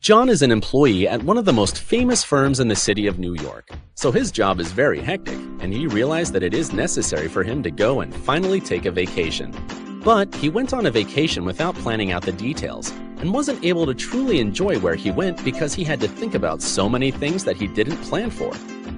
John is an employee at one of the most famous firms in the city of New York, so his job is very hectic, and he realized that it is necessary for him to go and finally take a vacation. But he went on a vacation without planning out the details, and wasn't able to truly enjoy where he went because he had to think about so many things that he didn't plan for.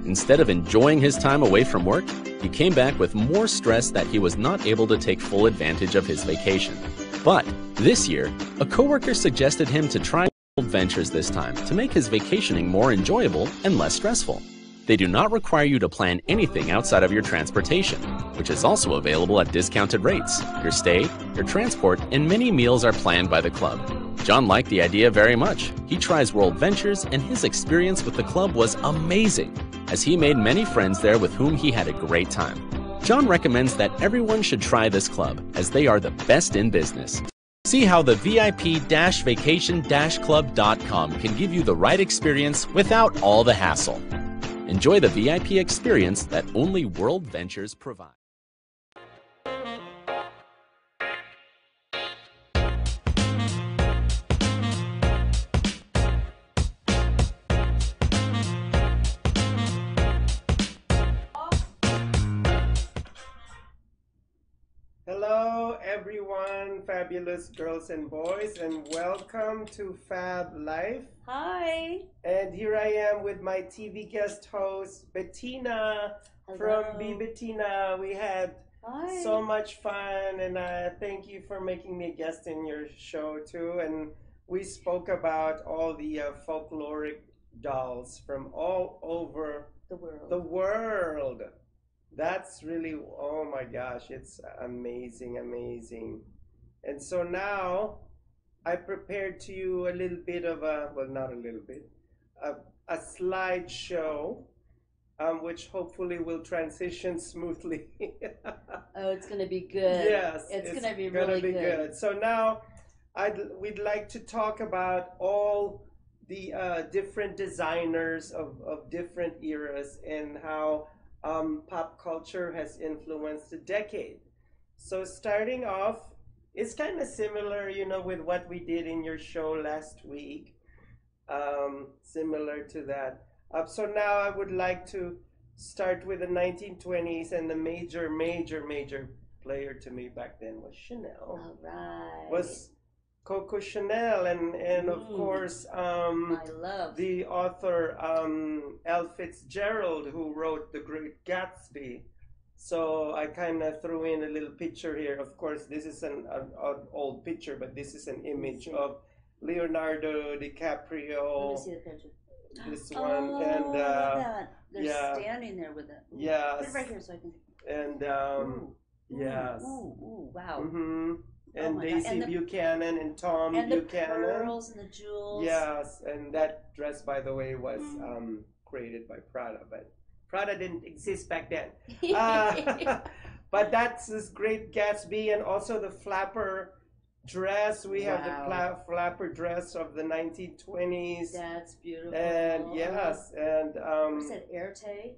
Instead of enjoying his time away from work, he came back with more stress that he was not able to take full advantage of his vacation. But this year, a coworker suggested him to try ventures this time to make his vacationing more enjoyable and less stressful. They do not require you to plan anything outside of your transportation, which is also available at discounted rates. Your stay, your transport, and many meals are planned by the club. John liked the idea very much. He tries World Ventures, and his experience with the club was amazing, as he made many friends there with whom he had a great time. John recommends that everyone should try this club, as they are the best in business. See how the VIP-vacation-club.com can give you the right experience without all the hassle. Enjoy the VIP experience that only World Ventures provide. Hello everyone, fabulous girls and boys, and welcome to Fab Life. Hi. And here I am with my TV guest host, Bettina. Hello. From B Bettina. We had Hi. so much fun, and thank you for making me a guest in your show too. And we spoke about all the folkloric dolls from all over the world. That's really, oh my gosh, it's amazing, amazing. And so now I prepared to you a little bit of a, well, not a little bit, a slideshow, which hopefully will transition smoothly. Oh, it's going to be good. Yes, it's going to be really good. So now we'd like to talk about all the different designers of different eras and how pop culture has influenced the decade. So starting off, it's kind of similar, you know, with what we did in your show last week. Similar to that. So now I would like to start with the 1920s, and the major player to me back then was Chanel. All right. Was Coco Chanel, and of course I love the author L. Fitzgerald, who wrote The Great Gatsby. So I kind of threw in a little picture here. Of course, this is an old picture, but this is an image of Leonardo DiCaprio. Let me see the picture. This one, oh, and that. They're yeah, standing there with it. Ooh. Yes, Put it right here so I can. And yes, Ooh, wow. And oh Daisy and Buchanan and Tom and Buchanan. The pearls and the jewels. Yes, and that dress, by the way, was created by Prada, but Prada didn't exist back then. But that's this Great Gatsby, and also the flapper dress. We have the flapper dress of the 1920s. That's beautiful. And yes, and what's that, Erte?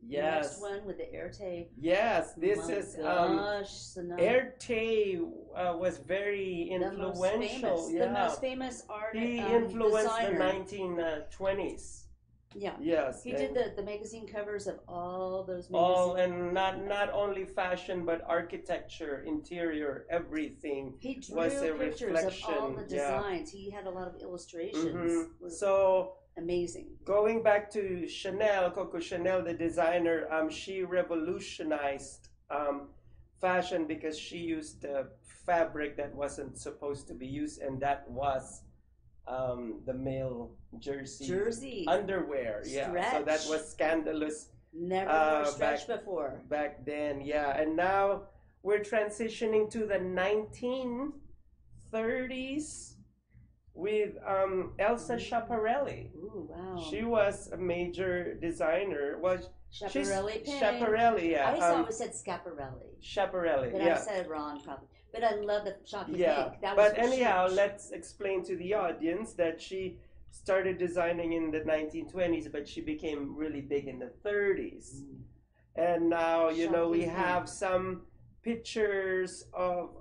Yes. The next one with the Erte. Yes, this oh is Erte was very influential. The most famous artist. He influenced designer. The 1920s. Yeah. Yes. He did the magazine covers of all those magazines. All, and not only fashion, but architecture, interior, everything. He drew was a pictures reflection. of all the designs. Yeah. He had a lot of illustrations. So amazing. Going back to Chanel, Coco Chanel, the designer, she revolutionized fashion because she used fabric that wasn't supposed to be used, and that was the male jersey underwear. Stretch. Yeah, so that was scandalous. Never wore stretch before. Back then, yeah. And now we're transitioning to the 1930s with Elsa Schiaparelli. Ooh, wow. She was a major designer. Schiaparelli. Schiaparelli, yeah. I always said Schiaparelli. Schiaparelli, but yeah. I said it wrong probably. But I love the chocolate cake. That but was anyhow, huge. let's explain to the audience that she started designing in the 1920s, but she became really big in the 30s. And now, you know, we have some pictures of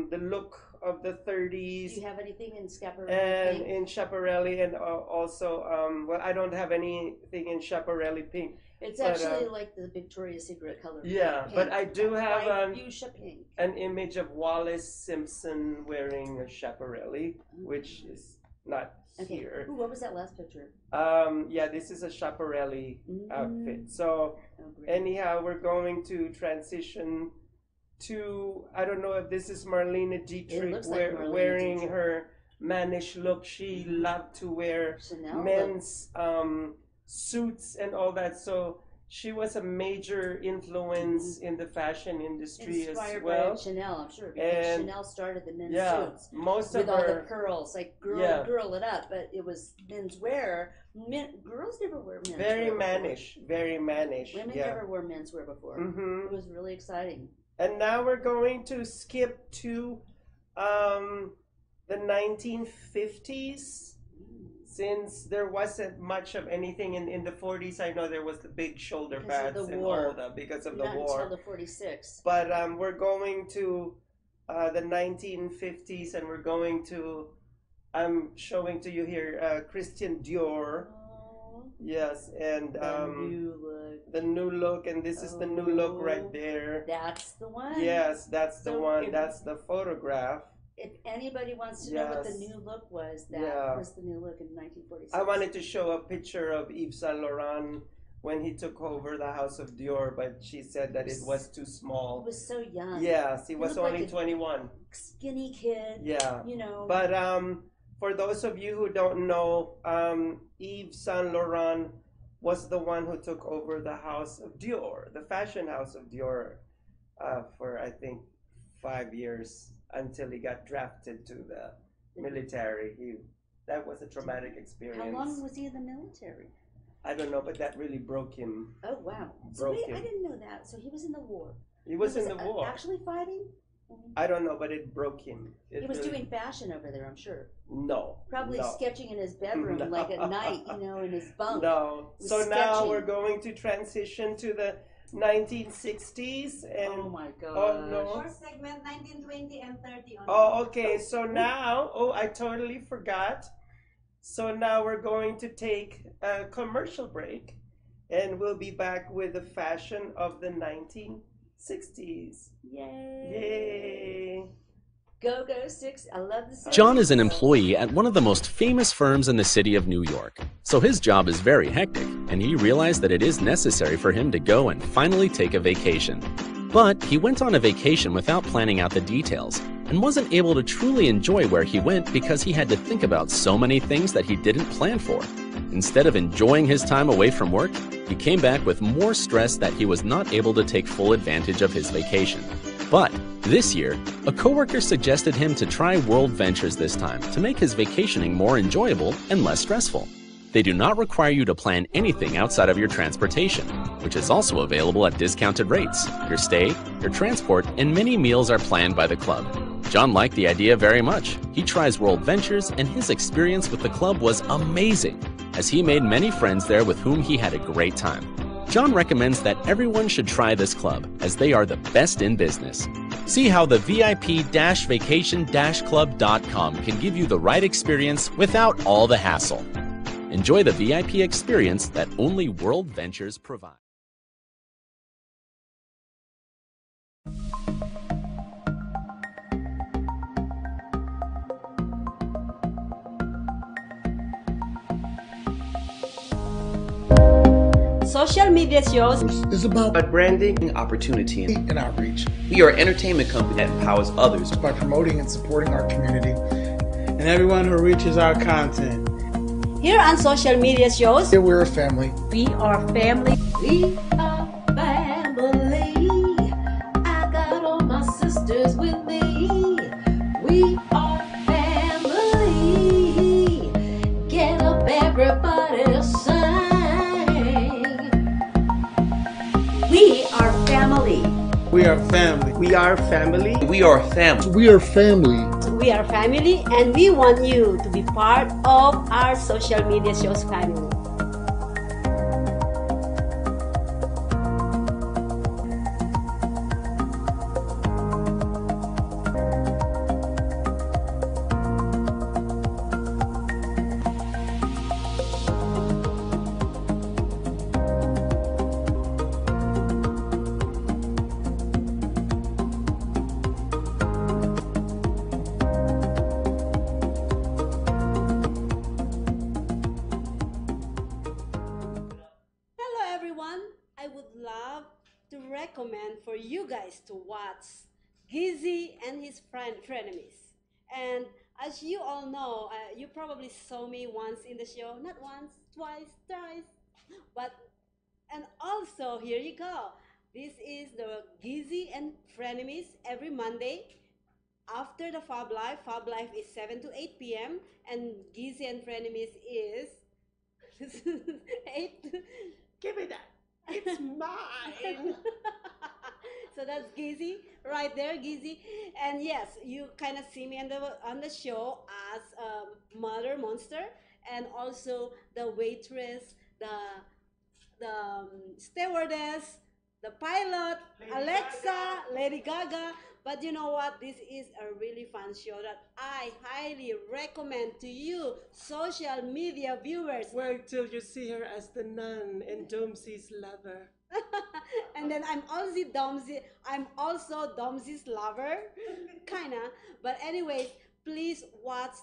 the look of the 30s. Do you have anything in Schiaparelli? And pink? in Schiaparelli, and also, well, I don't have anything in Schiaparelli pink. It's actually like the Victoria's Secret color. Yeah, pink. but I do have fuchsia pink. an image of Wallace Simpson wearing a Schiaparelli, which is not here. Ooh, what was that last picture? Yeah, this is a Schiaparelli outfit. So anyhow, we're going to transition to, I don't know if this is Marlene Dietrich wearing her mannish look. She loved to wear Chanel men's suits and all that. So she was a major influence in the fashion industry as well. Inspired by Chanel, I'm sure, because And Chanel started the men's suits most with of all the her pearls, like girl it up, but it was men's wear. Girls never wear men's very wear mannish, very mannish. Women never wore men's wear before. It was really exciting. And now we're going to skip to the 1950s, since there wasn't much of anything in the 40s. I know there was the big shoulder pads and all that because of the war. Until the 46. But we're going to the 1950s, and we're going to, I'm showing to you here, Christian Dior. Yes, and the new look, and this is the new look right there. That's the one. Yes, that's the one. That's the photograph. If anybody wants to know what the new look was, that was the new look in 1946. I wanted to show a picture of Yves Saint Laurent when he took over the house of Dior, but she said that it was too small. He was so young. Yes, he was only like 21. Skinny kid. Yeah. You know. But for those of you who don't know, Yves Saint Laurent was the one who took over the house of Dior, the fashion house of Dior, for I think 5 years until he got drafted to the military. That was a traumatic experience. How long was he in the military? I don't know, but that really broke him. Oh wow! So wait, I didn't know that. So he was in the war. He was in the war. Actually fighting? I don't know, but it broke him. He was doing fashion over there, I'm sure. No. Probably sketching in his bedroom, like at night, you know, in his bunk. No. So now we're going to transition to the 1960s. And oh my God. Oh no. First segment 1920 and 30 on. Oh, okay. So now, I totally forgot. So now we're going to take a commercial break, and we'll be back with the fashion of the 1960s. Yay! Yay! Go, go, six. I love the 60s. John is an employee at one of the most famous firms in the city of New York. So his job is very hectic, and he realized that it is necessary for him to go and finally take a vacation. But he went on a vacation without planning out the details, and wasn't able to truly enjoy where he went because he had to think about so many things that he didn't plan for. Instead of enjoying his time away from work, he came back with more stress that he was not able to take full advantage of his vacation. But this year, a coworker suggested him to try World Ventures this time to make his vacationing more enjoyable and less stressful. They do not require you to plan anything outside of your transportation, which is also available at discounted rates. Your stay, your transport, and many meals are planned by the club. John liked the idea very much. He tries World Ventures, and his experience with the club was amazing, as he made many friends there with whom he had a great time. John recommends that everyone should try this club, as they are the best in business. See how the VIP-vacation-club.com can give you the right experience without all the hassle. Enjoy the VIP experience that only World Ventures provide. Social media shows is about branding, opportunity, and outreach. We are an entertainment company that empowers others by promoting and supporting our community and everyone who reaches our content. Here on social media shows, here we're a family. We are family. We are family. I got all my sisters with me. We are family. Get up, everybody, sing. We are family. We are family. We are family. We are family. We are family. We are family, and we want you to be part of our social media shows family. I would love to recommend for you guys to watch Gizzy and his frenemies. And as you all know, you probably saw me once in the show, not once, twice, thrice, but and also here you go. This is the Gizzy and frenemies every Monday after the Fab Life. Fab Life is 7 to 8 p.m. and Gizzy and frenemies is 8. Give me that. It's mine. So that's Gizzy right there, Gizzy. And yes, you kind of see me on the show as Mother Monster, and also the waitress, the stewardess, the pilot, Lady Alexa, Gaga. Lady Gaga. But you know what? This is a really fun show that I highly recommend to you, social media viewers. Wait till you see her as the nun and Domsey's lover. And then I'm also Domsey's lover, kinda. But anyways, please watch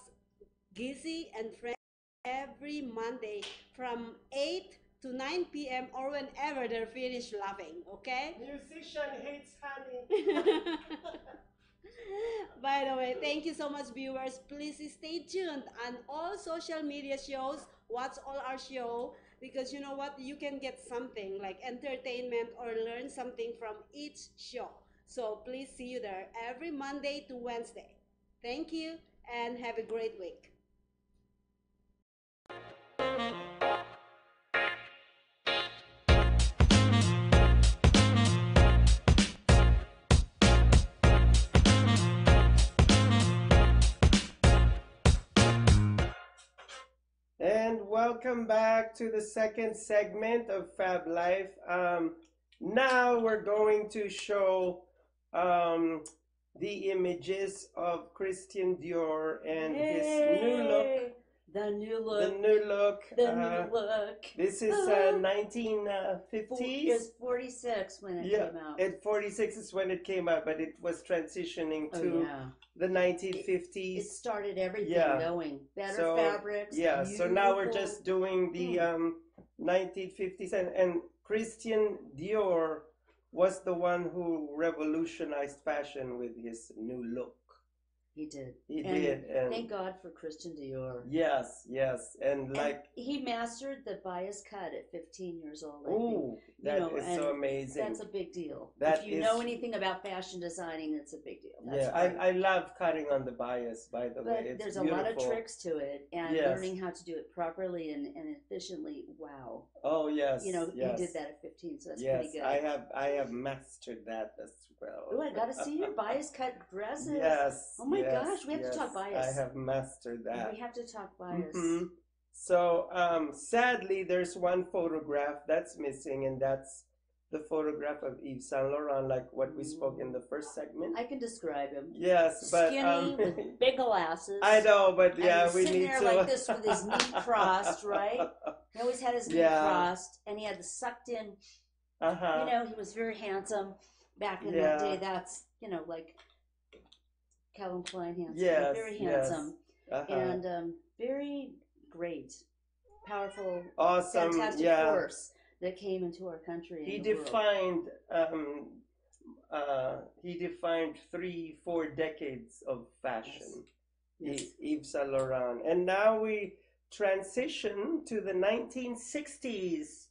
Gizzy and Friends every Monday from 8 to 9 p.m. or whenever they're finished laughing, okay? Musician hates honey. By the way, thank you so much, viewers. Please stay tuned on all social media shows. Watch all our show, because you know what? You can get something like entertainment or learn something from each show. So please see you there every Monday to Wednesday. Thank you and have a great week. And welcome back to the second segment of Fab Life. Now we're going to show the images of Christian Dior and his new look. The new look. The new look. The new look. This is 1950s. It was 46 when it came out. At 46 is when it came out, but it was transitioning to the 1950s. It started everything going. Better fabrics. Yeah, so now we're just doing the 1950s. And Christian Dior was the one who revolutionized fashion with his new look. He did. He did. And thank God for Christian Dior. Yes, yes. And like he mastered the bias cut at 15 years old. Oh, that is so amazing. That's a big deal. If you know anything about fashion designing, it's a big deal. That's I love cutting on the bias, by the way. It's there's beautiful. A lot of tricks to it, and learning how to do it properly and efficiently. Wow. Oh yes. You know, you did that at 15, so that's pretty good. I have mastered that as well. Oh, I gotta see your bias cut dresses. Yes. Oh my gosh, we have to talk bias. I have mastered that. We have to talk bias. So sadly, there's one photograph that's missing, and that's the photograph of Yves Saint Laurent, like what we spoke in the first segment. I can describe him. Yes, but skinny with big glasses. I know, but yeah, we sitting need there to like this with his knee crossed, right? He always had his knee crossed, and he had the sucked in. You know, he was very handsome back in that day. That's like Calvin Klein handsome. Yes, very handsome and very great, powerful, awesome, fantastic force that came into our country. He defined 3-4 decades of fashion. Yes. Yves Saint Laurent, and now we transition to the 1960s.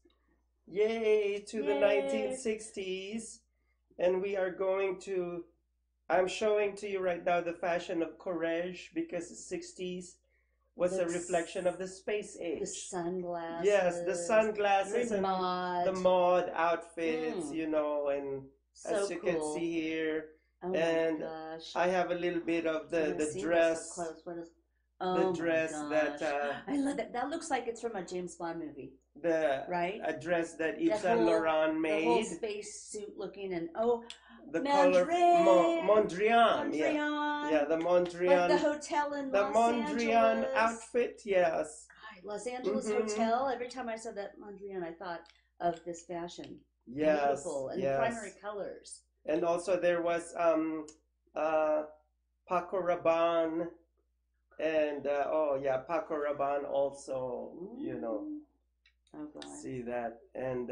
Yay to the 1960s, and we are going to. I'm showing to you right now the fashion of Courage, because the 60s was a reflection of the space age. The sunglasses. Yes, the sunglasses and mod. the mod outfits, you know, and so as you can see here. Oh and my gosh. I have a little bit of the dress. The dress that I love that. That looks like it's from a James Bond movie. A dress that Yves Saint Laurent made. The whole space suit looking and the color Mondrian. Yeah, the Mondrian. Like the hotel in the Los Mondrian Angeles. Outfit, yes. God, Los Angeles Hotel. Every time I saw that Mondrian, I thought of this fashion. Yes, beautiful, and the primary colors. And also there was Paco Rabanne. And Paco Rabanne also, you know, see that. And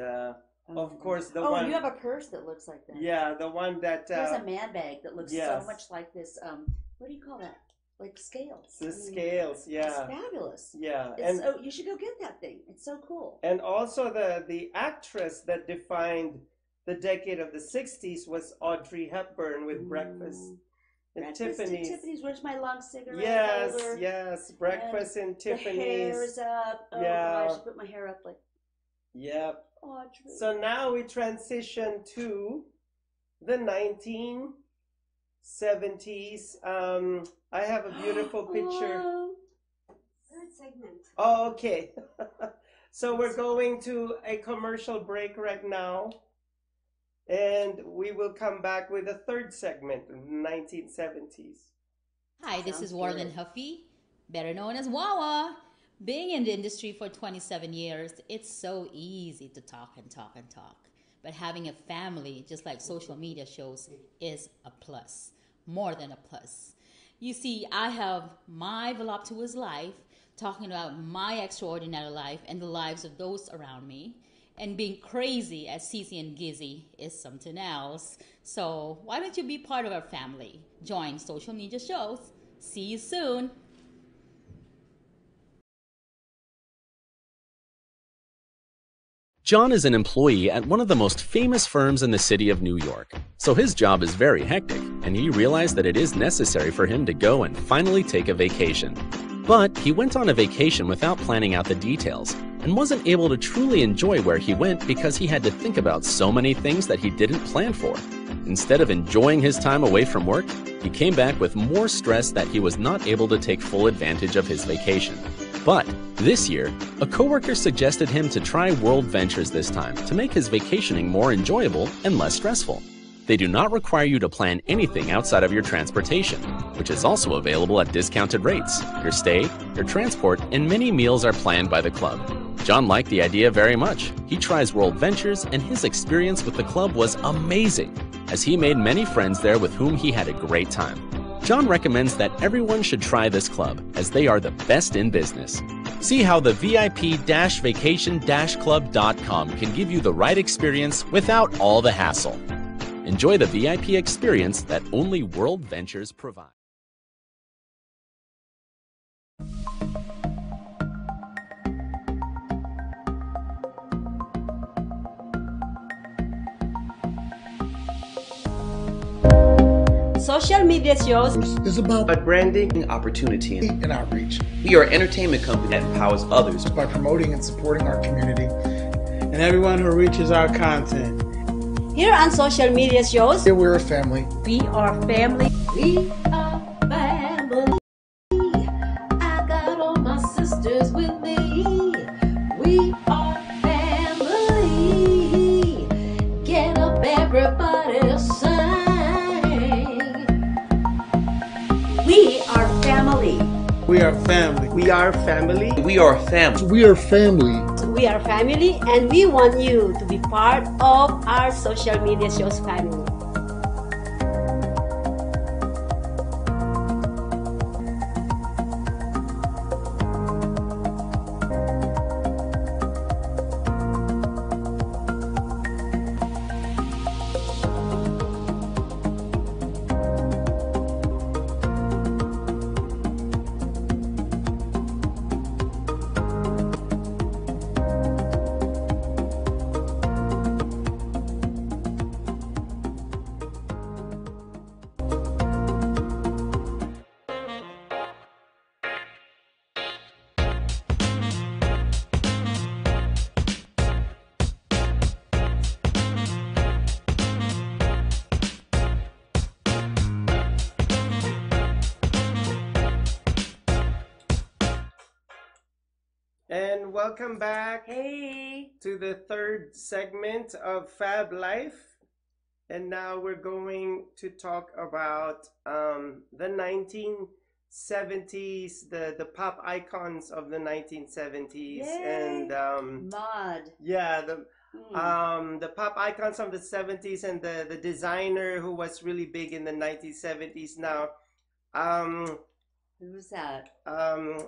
of course, the one. one. Oh, you have a purse that looks like that. Yeah, the one that. There's a man bag that looks yes. so much like this. What do you call that? Like scales. The scales, yeah. It's fabulous. Yeah, and so you should go get that thing. It's so cool. And also the actress that defined the decade of the '60s was Audrey Hepburn with Breakfast in Tiffany's. Tiffany's. Where's my long cigarette yes, holder? Yes, Breakfast in Tiffany's. The hair is up. Oh, yeah. I should put my hair up like. Yep. Audrey. So now we transition to the 1970s. I have a beautiful picture. Third segment. Oh, okay. So we're going to a commercial break right now. And we will come back with a third segment in the 1970s. Hi, this is Warden Huffy, better known as Wawa. Being in the industry for 27 years, it's so easy to talk and talk and talk. But having a family, just like social media shows, is a plus. More than a plus. You see, I have my voluptuous life, talking about my extraordinary life and the lives of those around me. And being crazy as Cece and Gizzy is something else. So why don't you be part of our family? Join social media shows. See you soon. John is an employee at one of the most famous firms in the city of New York. So his job is very hectic, and he realized that it is necessary for him to go and finally take a vacation. But he went on a vacation without planning out the details, and wasn't able to truly enjoy where he went because he had to think about so many things that he didn't plan for. Instead of enjoying his time away from work, he came back with more stress that he was not able to take full advantage of his vacation. But this year, a coworker suggested him to try World Ventures this time to make his vacationing more enjoyable and less stressful. They do not require you to plan anything outside of your transportation, which is also available at discounted rates. Your stay, your transport, and many meals are planned by the club. John liked the idea very much. He tries World Ventures, and his experience with the club was amazing, as he made many friends there with whom he had a great time. John recommends that everyone should try this club, as they are the best in business. See how the VIP-vacation-club.com can give you the right experience without all the hassle. Enjoy the VIP experience that only World Ventures provide. Social media shows is about branding, opportunity, and outreach. We are an entertainment company that empowers others by promoting and supporting our community and everyone who reaches our content. Here on social media shows, Here we're a family. We are family. We are family. I got all my sisters with me. We are family. Get up, everybody, sing. We are family. We are family. We are family. We are family. We are family. we are family and we want you to be part of our social media shows family. And welcome back Hey. to the third segment of Fab Life. And now we're going to talk about the 1970s, the pop icons of the 1970s. Yay. And Mod. yeah, the pop icons of the 70s and the designer who was really big in the 1970s. Now, Who's that? um,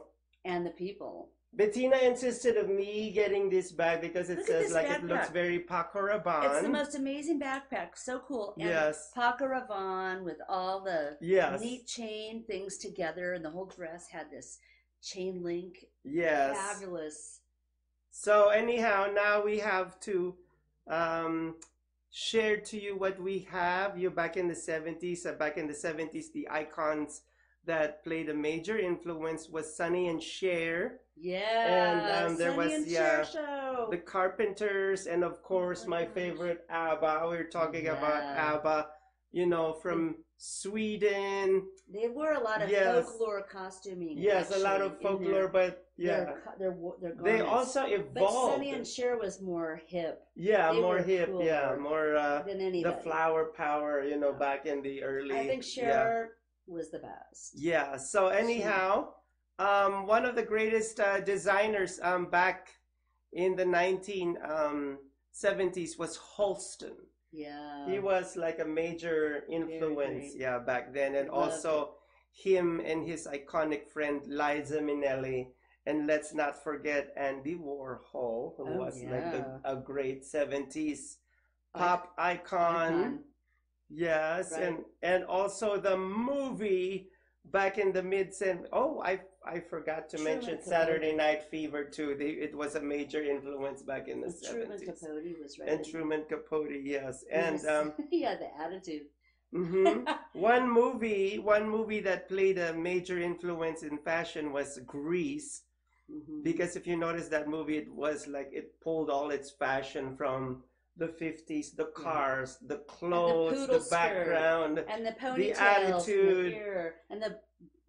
And the people. Bettina insisted of me getting this bag because it Look at says this like it backpack. looks very Paco Rabanne. It's the most amazing backpack. So cool. And Yes. Paco Rabanne with all the Yes. neat chain things together, and the whole dress had this chain link. Yes. Fabulous. So anyhow, now we have to share to you what we have. You're back in the 70s. Back in the 70s, the icons that played a major influence was Sonny and Cher. Yeah. And there Sonny was and Cher show. the Carpenters, and of course my favorite ABBA. We're talking about ABBA, you know, from Sweden. They wore a lot of folklore costuming. Yes, a lot of folklore, but their they garments. also evolved. But Sonny and Cher was more hip. Yeah, They more were hip. cooler Yeah, more than anybody. the flower power. You know, back in the early. I think Cher was the best. Yeah. So anyhow, one of the greatest designers back in the 1970s was Halston. Yeah. He was like a major influence, back then. And also him and his iconic friend Liza Minnelli. And let's not forget Andy Warhol, who was like a great 70s pop icon. Yes, right. and also the movie back in the mid-70s. Oh, I forgot to mention Saturday Night Fever too. It was a major influence back in the 70s. Truman Capote was right. And Truman Capote, yes. And he had the attitude. One movie that played a major influence in fashion was Grease. Because if you notice that movie, it was like it pulled all its fashion from the 50s, the cars, the clothes, the background, and the ponytails, the attitude, and the hair, and the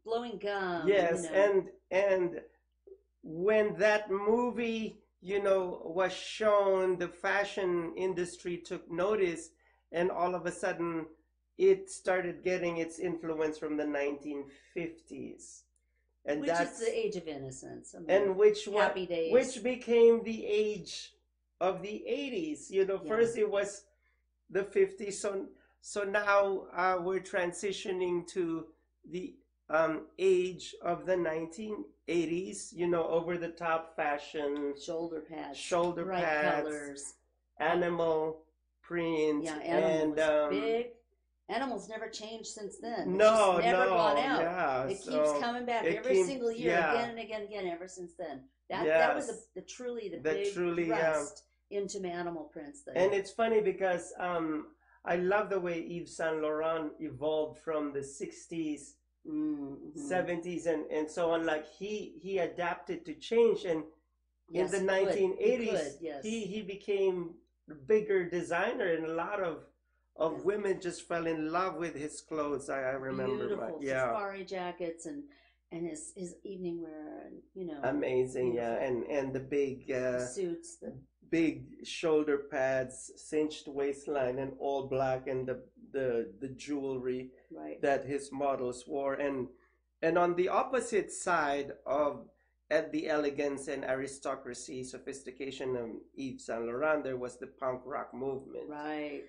blowing gum. Yes, you know. and when that movie, you know, was shown, the fashion industry took notice, and all of a sudden it started getting its influence from the 1950s. And which is the age of innocence. And which happy days. Which became the age of the 80s. You know, first it was the 50s, so now we're transitioning to the age of the 1980s. You know, over the top fashion, shoulder pads, colors, animal print, animal was big. Animals never changed since then. It's never gone out. Yeah, it keeps coming back every single year, again and again and again, ever since then. That was the big thrust into animal prints. And it's funny because I love the way Yves Saint Laurent evolved from the 60s, 70s, and so on. Like he adapted to change, and in the 1980s, he became a bigger designer, and a lot of women just fell in love with his clothes. I remember. Beautiful safari jackets and his evening wear, and you know, amazing, and the big suits, the big shoulder pads, cinched waistline, and all black, and the jewelry that his models wore, and on the opposite side of at the elegance and aristocracy, sophistication of Yves Saint Laurent, there was the punk rock movement. Right.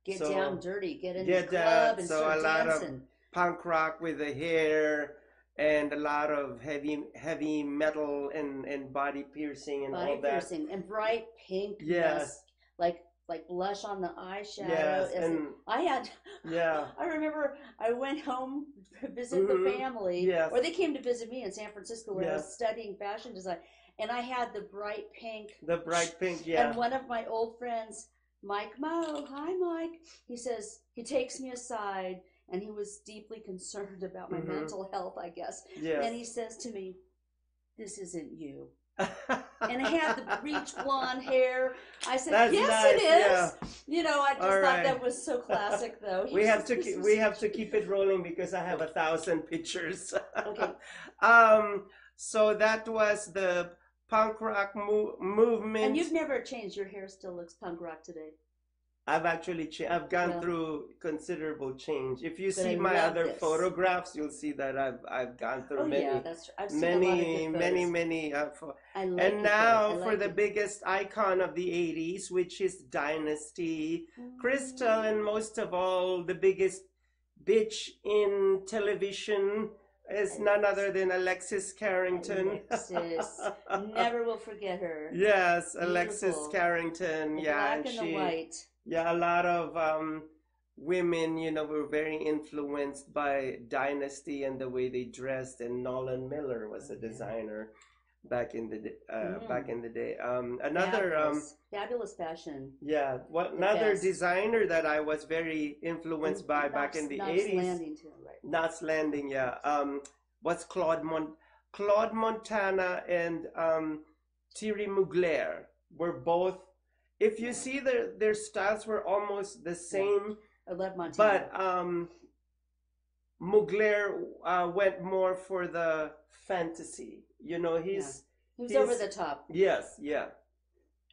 Get down dirty, get in the club and start dancing. Of punk rock with the hair, and a lot of heavy metal and body piercing and all that. And bright pink. Yes. Like blush on the eyeshadow. Yes. And I had. Yeah. I remember I went home to visit the family. Yes. Or they came to visit me in San Francisco where I was studying fashion design, and I had the bright pink. The bright pink. Yeah. And one of my old friends, Mike Moe, hi Mike. He says, he takes me aside, and he was deeply concerned about my mental health, I guess. Yes. And he says to me, "This isn't you." And I had the bleach blonde hair. I said, That's "Yes, nice, it is." yeah. You know, I just thought that was so classic, though. We have to keep it rolling because I have 1,000 pictures. Okay. So that was the punk rock movement. And you've never changed. Your hair still looks punk rock today. I've actually I've gone through considerable change. If you see my other photographs, you'll see that I've gone through I've seen a lot of good photos. many. I like and now for the it. biggest icon of the 80s, which is Dynasty, Crystal, and most of all, the biggest bitch in television, is none other than Alexis Carrington. Alexis. Never will forget her. Yes, Beautiful. Alexis Carrington. The yeah, black and the white. Yeah, a lot of women, you know, were very influenced by Dynasty and the way they dressed, and Nolan Miller was a designer back in the day. Another fabulous fashion. Yeah, another designer that I was very influenced by back in the 80s. Landing too, right? Knots Landing, yeah. Was Claude Montana and Thierry Mugler were both. If you see their styles were almost the same. I love Montana. But Mugler went more for the fantasy. You know, he's over the top. Yes, yeah.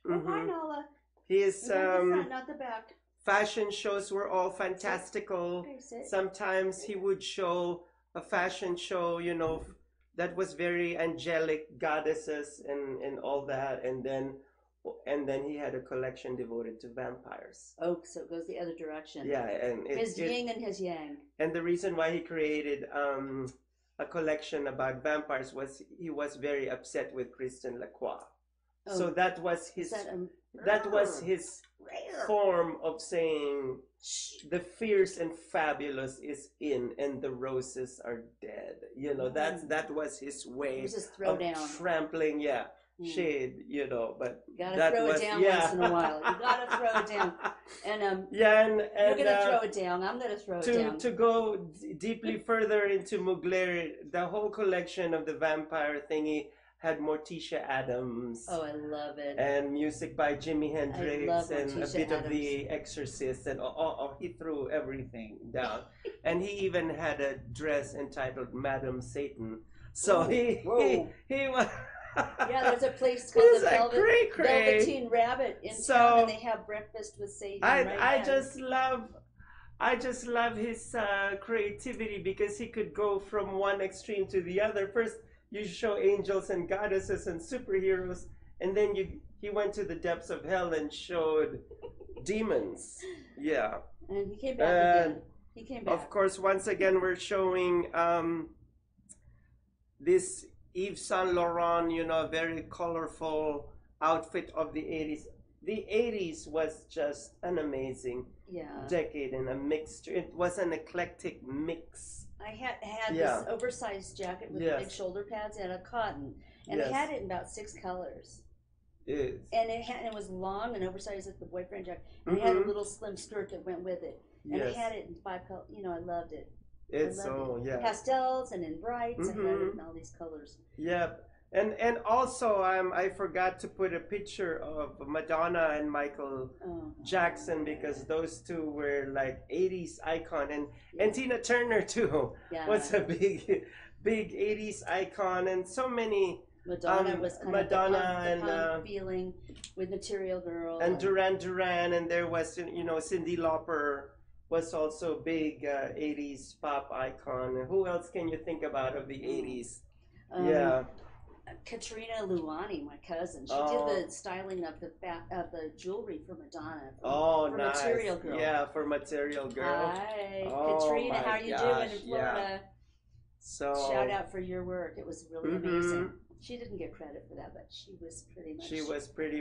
Hi, Nala. His the front, not the back. Fashion shows were all fantastical. Sometimes he would show a fashion show, you know, that was very angelic goddesses and all that, and then he had a collection devoted to vampires. Oh, so it goes the other direction. Yeah, and his yin and his yang. And the reason why he created a collection about vampires was he was very upset with Christian Lacroix. Oh. So that was his form of saying the fierce and fabulous is in and the roses are dead. You know, that was his way of trampling, shade, you know, but you gotta throw it down once in a while. You gotta throw it down. And you're gonna throw it down. I'm gonna throw it down. To go deeply further into Mugler, the whole collection of the vampire thingy had Morticia Adams. Oh, I love it. And music by Jimi Hendrix and a bit of The Exorcist, and he threw everything down. And he even had a dress entitled Madam Satan. So he was. Yeah, there's a place called the Velveteen Rabbit in town, and they have breakfast with Satan. I just love his creativity, because he could go from one extreme to the other. First, you show angels and goddesses and superheroes, and then he went to the depths of hell and showed demons. Yeah. And he came back again. He came back. Of course, once again, we're showing this Yves Saint Laurent, you know, very colorful outfit of the 80s. The 80s was just an amazing decade and a mixture. It was an eclectic mix. I had this oversized jacket with big shoulder pads and a cotton, and it had it in about 6 colors. And it was long and oversized like the boyfriend jacket, and it had a little slim skirt that went with it, and I had it in 5 colors. You know, I loved it. Pastels and in brights, and had it in all these colors. Yep. And also I forgot to put a picture of Madonna and Michael Jackson, because those two were like 80s icon, and Tina Turner too was a big 80s icon, and so many. Madonna was kind of the punk feeling with Material Girl and Duran, and there was, you know, Cyndi Lauper was also big 80s pop icon. Who else can you think about of the 80s? Katrina Luani, my cousin. She did the styling of the jewelry for Madonna. For nice. Material Girl. Yeah, for Material Girl. Hi, Katrina. How are you doing in Florida? Yeah. So shout out for your work. It was really amazing. She didn't get credit for that, but she was pretty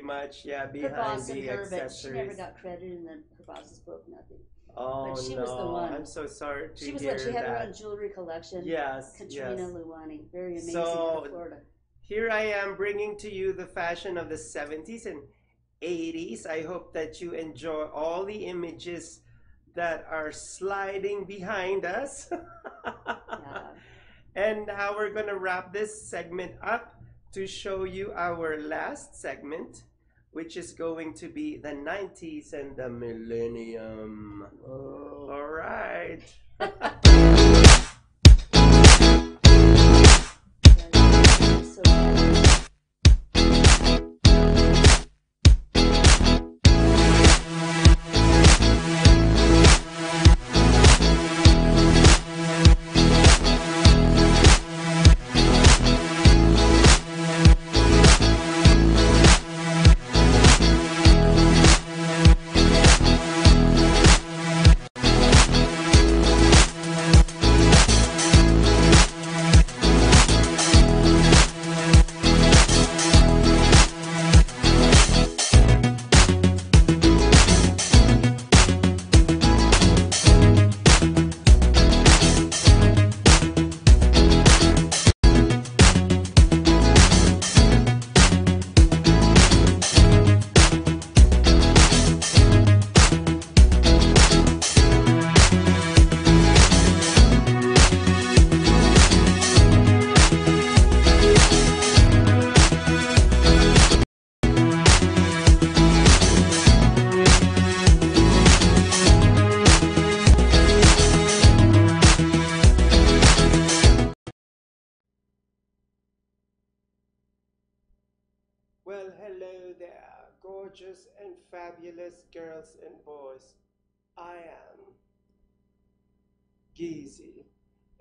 much. Behind her boss the and her, accessories. But she never got credit in her boss's book. Nothing. Oh, but she was the one. I'm so sorry to hear that. She had her own jewelry collection. Yes, Katrina Luani. Very amazing out of Florida. Here I am bringing to you the fashion of the 70s and 80s. I hope that you enjoy all the images that are sliding behind us. And now we're going to wrap this segment up to show you our last segment, which is going to be the 90s and the millennium. All right. gorgeous and fabulous girls and boys. I am Geezy.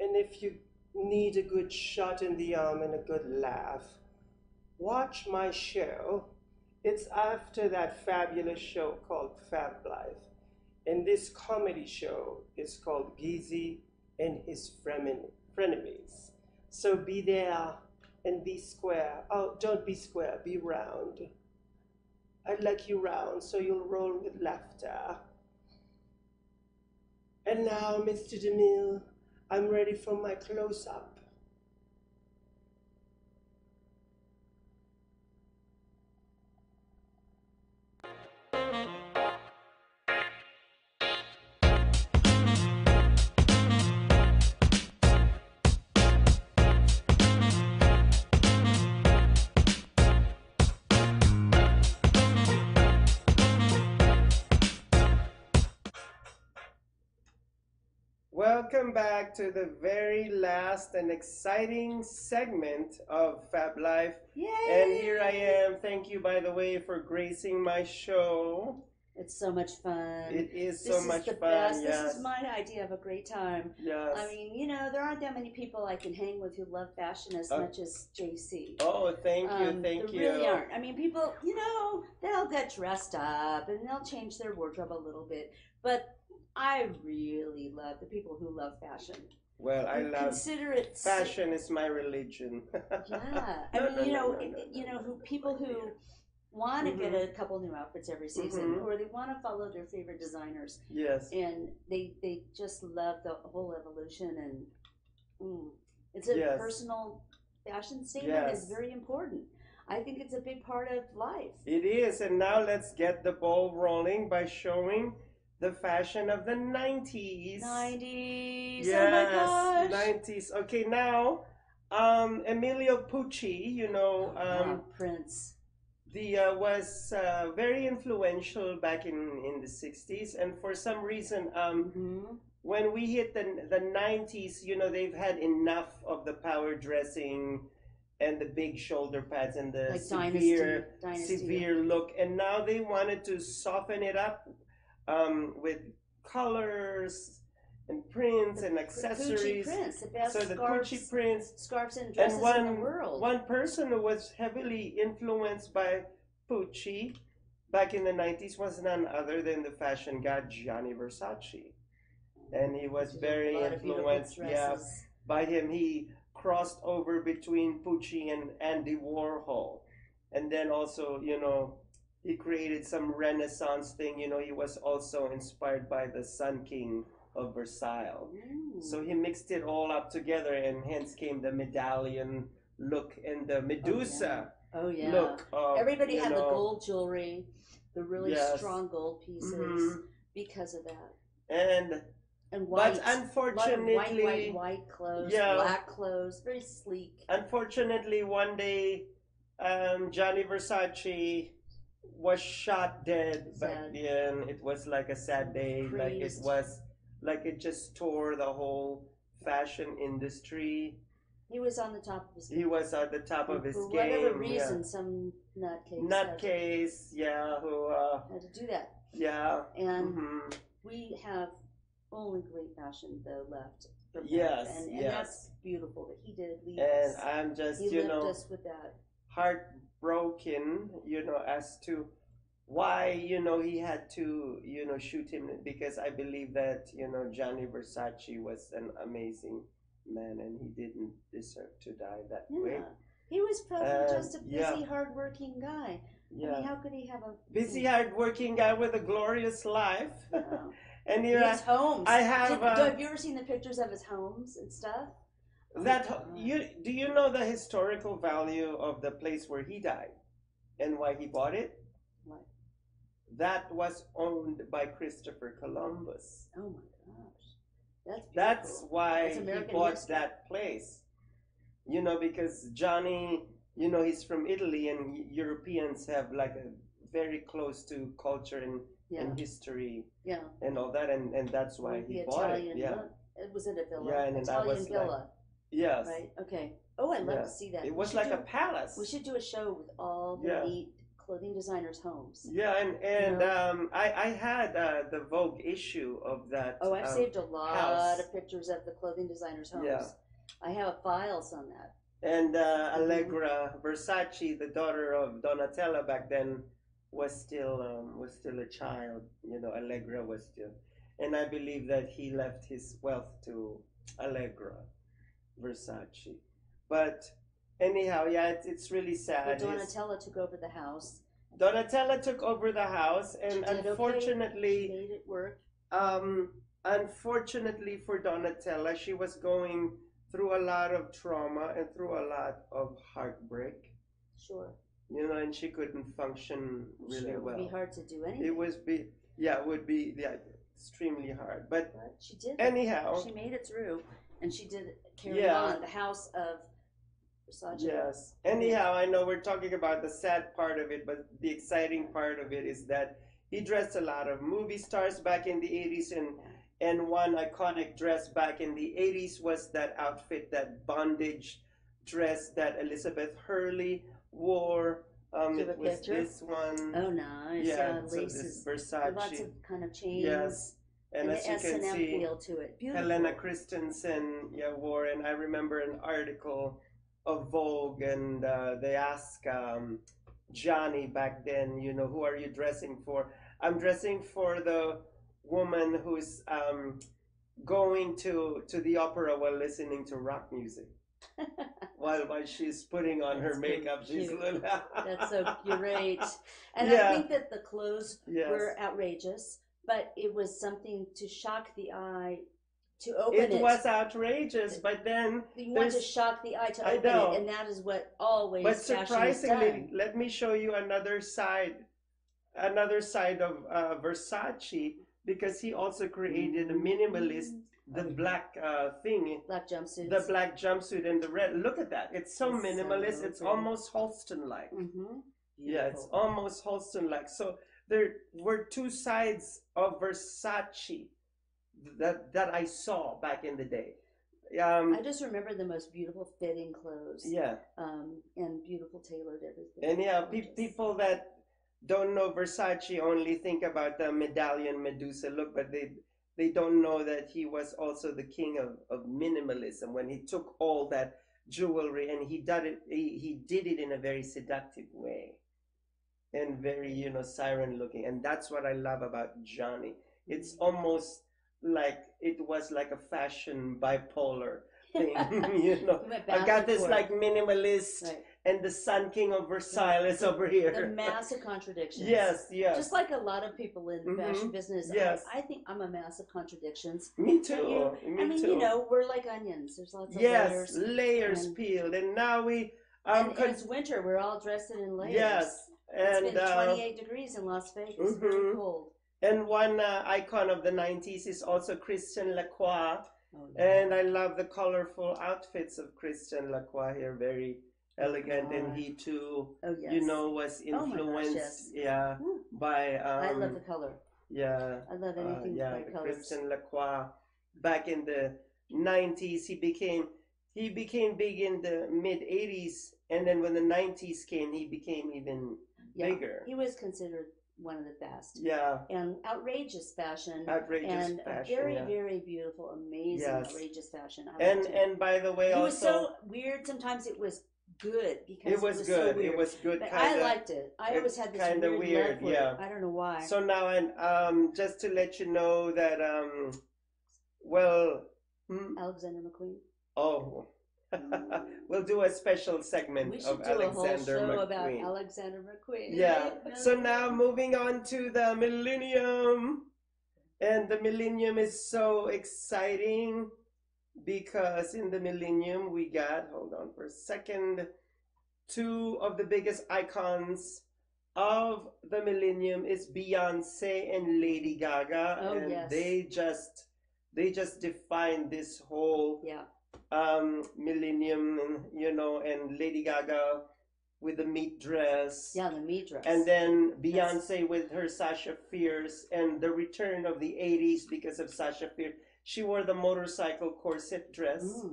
And if you need a good shot in the arm and a good laugh, watch my show. It's after that fabulous show called Fab Life. And this comedy show is called Geezy and his frenemies. So be there and be square. Oh, don't be square, be round. I'd like you round so you'll roll with laughter. And now, Mr. DeMille, I'm ready for my close-up. Welcome back to the very last and exciting segment of Fab Life. Yay! And here I am. Thank you, by the way, for gracing my show. It's so much fun. It is This so is much the fun. best. Yes. This is my idea of a great time. Yes. I mean, you know, there aren't that many people I can hang with who love fashion as much as JC. Oh, thank you, thank there you. really aren't. I mean, people, you know, they'll get dressed up and they'll change their wardrobe a little bit, but I really love the people who love fashion. Well, I love consider it fashion is my religion. Yeah, I mean, you know, who people who want to get a couple new outfits every season, or they want to follow their favorite designers. Yes, and they just love the whole evolution, and it's a personal fashion statement is very important. I think it's a big part of life. It is, and now let's get the ball rolling by showing the fashion of the 90s. 90s. Yes, oh my gosh. 90s. Okay, now, Emilio Pucci, you know, Prince. Was very influential back in the 60s, and for some reason, when we hit the 90s, you know, they've had enough of the power dressing and the big shoulder pads and the Dynasty. severe look, and now they wanted to soften it up with colors and prints and accessories. Pucci prints, the best so the Pucci prints, scarves and dresses in the world. One person who was heavily influenced by Pucci back in the 90s was none other than the fashion god Gianni Versace. And he was very influenced by him. He crossed over between Pucci and Andy Warhol. And then also, you know, he created some Renaissance thing. You know, he was also inspired by the Sun King of Versailles. So he mixed it all up together, and hence came the medallion look and the Medusa look. Everybody had the gold jewelry, the really strong gold pieces because of that. And white, but unfortunately, white clothes, black clothes, very sleek. Unfortunately, one day, Gianni Versace was shot dead back then. It was like a sad day. It just tore the whole fashion industry. He was on the top of his game. He was at the top of his game. For whatever reason, some nutcase who had to do that. Yeah. And we have only great fashion though left. Yes, and that's beautiful that he did leave and us. I'm just, he left us with that. Heartbroken, you know, as to why, you know, he had to, you know, shoot him, because I believe that, you know, Gianni Versace was an amazing man and he didn't deserve to die that way. He was probably just a busy, hardworking guy. I mean, how could he have a busy, hardworking guy with a glorious life? And his homes. I have. Have you ever seen the pictures of his homes and stuff? Do you know the historical value of the place where he died and why he bought it? What? That was owned by Christopher Columbus. Oh my gosh, that's why he bought that place. You know, because Johnny, you know, he's from Italy, and Europeans have like a very close to culture and history, and all that, and that's why he bought it. Was it a villa? Yeah, and Italian villa. Yes. Right. Okay. Oh, I'd love to see that. It was like a palace. We should do a show with all the neat clothing designers' homes. Yeah, and I had the Vogue issue of that. Oh, I've saved a lot house. of pictures of the clothing designers' homes. Yeah. I have files on that. And Allegra Versace, the daughter of Donatella back then, was still a child. You know, Allegra was still, and I believe that he left his wealth to Allegra Versace. But anyhow, yeah, it's really sad. But Donatella took over the house. Donatella took over the house, and unfortunately, she made it work. Unfortunately for Donatella, she was going through a lot of trauma and through a lot of heartbreak. Sure. You know, and she couldn't function really well. It would be hard to do anything. It would be extremely hard. But she did. Anyhow, she made it through, and she did carry on the house of Versace. Yes. Anyhow, I know we're talking about the sad part of it, but the exciting part of it is that he dressed a lot of movie stars back in the 80s, and one iconic dress back in the 80s was that outfit, that bondage dress that Elizabeth Hurley wore. It was this one. Oh, nice. Yeah, laces. So this Versace. Lots of kind of chains. Yes. And as you can see, feel to it. Beautiful. Helena Christensen wore, and I remember an article of Vogue, and they asked Johnny back then, you know, who are you dressing for? I'm dressing for the woman who's going to the opera while listening to rock music. while she's putting on her makeup. That's so great. And I think that the clothes were outrageous, but it was something to shock the eye. To open it. It was outrageous, but then you want to shock the eye to open it, and that is what always. But surprisingly, let me show you another side of Versace, because he also created a minimalist, the black black jumpsuit, the black jumpsuit and the red. Look at that! It's so minimalist. So it's almost Halston-like. Yeah, it's almost Halston-like. So there were two sides of Versace that I saw back in the day. I just remember the most beautiful fitting clothes. Yeah. And beautiful tailored everything. And people that don't know Versace only think about the medallion Medusa look, but they don't know that he was also the king of minimalism when he took all that jewelry and he did it in a very seductive way and very, siren looking. And that's what I love about Johnny. It's almost like it was like a fashion bipolar thing, I got this like minimalist and the Sun King of Versailles is over here. The mass of contradictions. Yes. Just like a lot of people in the fashion business. Yes. I think I'm a mass of contradictions. Me too. Me too. We're like onions. There's lots of layers. Layers peeled. And now we... and it's winter. We're all dressed in layers. Yes. And it's been 28 degrees in Las Vegas. Very cold. And one icon of the 90s is also Christian Lacroix. And I love the colorful outfits of Christian Lacroix here, very elegant. And he too, was influenced by... I love the color. Yeah. I love anything by colors. Christian Lacroix. Back in the 90s, he became big in the mid-80s. And then when the 90s came, he became even bigger. He was considered one of the best. Yeah. And outrageous fashion. Fashion, very, very beautiful, amazing, outrageous fashion. And by the way, it was so weird. Sometimes it was good because it was good. So weird. It was good. But I liked it. I always had this kind of weird. Yeah. I don't know why. So now, and just to let you know that, Alexander McQueen. Oh. We'll do a special segment of Alexander McQueen. We should do a whole show about Alexander McQueen. Yeah. So now moving on to the millennium. And the millennium is so exciting because in the millennium we got, hold on for a second, two of the biggest icons of the millennium is Beyonce and Lady Gaga. Oh, and yes. They just defined this whole millennium, and Lady Gaga with the meat dress. Yeah, the meat dress. And then Beyonce with her Sasha Fierce, and the return of the 80s because of Sasha Fierce. She wore the motorcycle corset dress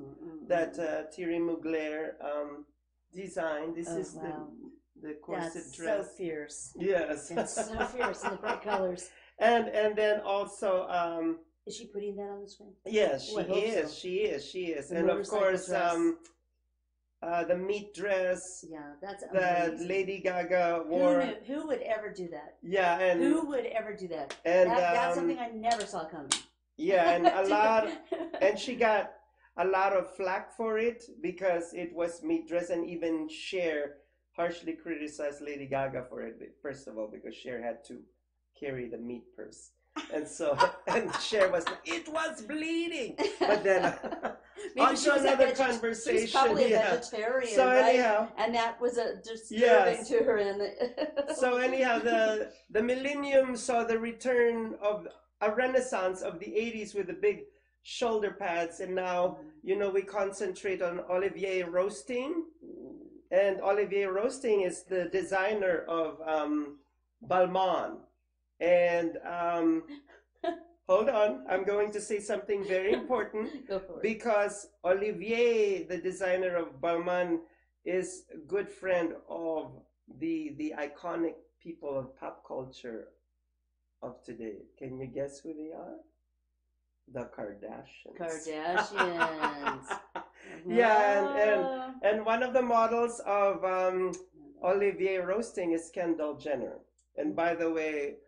that Thierry Mugler designed. This is the corset That's dress. so fierce. Yes. That's so fierce in the bright colors. And then also is she putting that on the screen? yes, she is. So. She is. The and of course dress. the meat dress. Yeah, that's that amazing. Lady Gaga wore. Who would ever do that? Yeah, and who would ever do that? And that's something I never saw coming. Yeah, and and she got a lot of flack for it because it was meat dress, and even Cher harshly criticized Lady Gaga for it. First of all, because Cher had to carry the meat purse, and so and Cher was like, it was bleeding. But then on to another conversation. She's probably a vegetarian, so right? anyhow, and that was disturbing to her. So anyhow, the millennium saw the return of a renaissance of the 80s with the big shoulder pads, and now we concentrate on Olivier Roasting, and Olivier Roasting is the designer of Balmain, and hold on, I'm going to say something very important. Go for it. Because Olivier, the designer of Balmain, is a good friend of the iconic people of pop culture of today. Can you guess who they are? The Kardashians. Yeah, and one of the models of Olivier Roasting is Kendall Jenner. And by the way,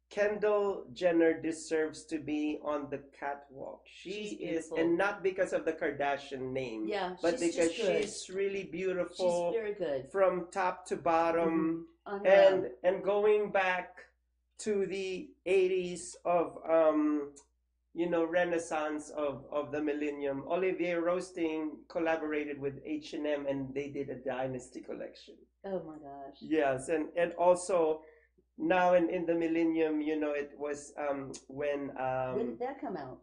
Kendall Jenner deserves to be on the catwalk. She is, and not because of the Kardashian name, but because she's really beautiful. She's very good from top to bottom, and going back to the 80s of renaissance of the millennium. Olivier Roasting collaborated with H&M, and they did a Dynasty collection. Oh my gosh. Yes, and also now in the millennium, it was when did that come out?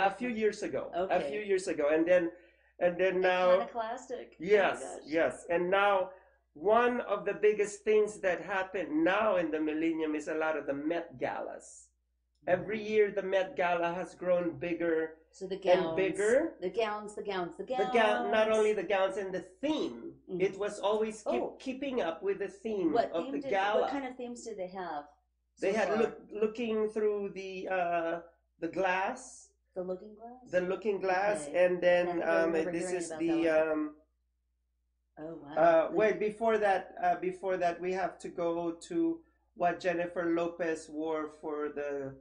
A few years ago. Okay. A few years ago, and then now iconoclastic. Yes, and now one of the biggest things that happen now in the millennium is a lot of the Met Galas. Every year the Met Gala has grown bigger and bigger. The gowns. Not only the gowns and the theme. It was always keeping up with the theme of the gala. What kind of themes did they have? They had looking through the glass. The looking glass? The looking glass, and then this is the oh wow. Wait, before that we have to go to what Jennifer Lopez wore for the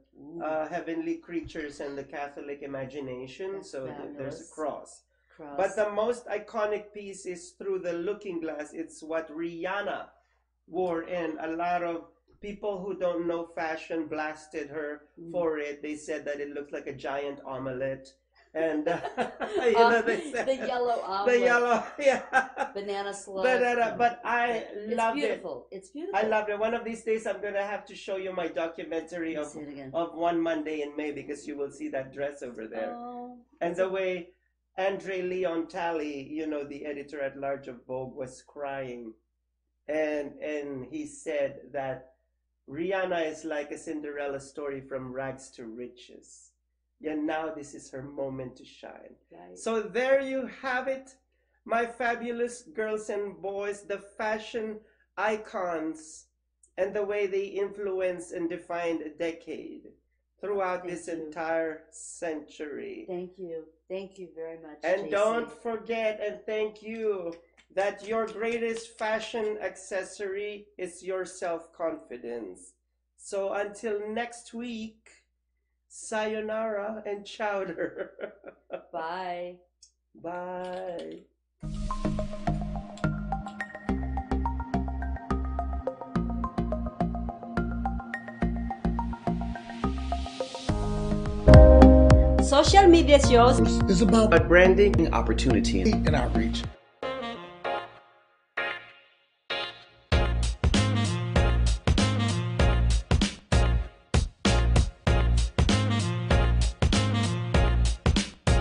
Heavenly Creatures and the Catholic Imagination. That's so fabulous. There's a cross. But the most iconic piece is Through the Looking Glass. It's what Rihanna wore, and a lot of people who don't know fashion blasted her for it. They said that it looked like a giant omelet. And the yellow omelet. The yellow, banana slug. But I loved it. It's beautiful. I loved it. One of these days I'm going to have to show you my documentary of One Monday in May, because you will see that dress over there. Oh, and the way Andre Leon Talley, the editor at large of Vogue, was crying. And he said that Rihanna is like a Cinderella story from rags to riches. And now this is her moment to shine. Right. So there you have it, my fabulous girls and boys, the fashion icons and the way they influenced and defined a decade throughout this entire century. Thank you. Thank you very much. And JC. don't forget, and thank you, that your greatest fashion accessory is your self-confidence. So until next week, sayonara and chowder. Bye. Bye. Social media shows is about branding, opportunity, and outreach.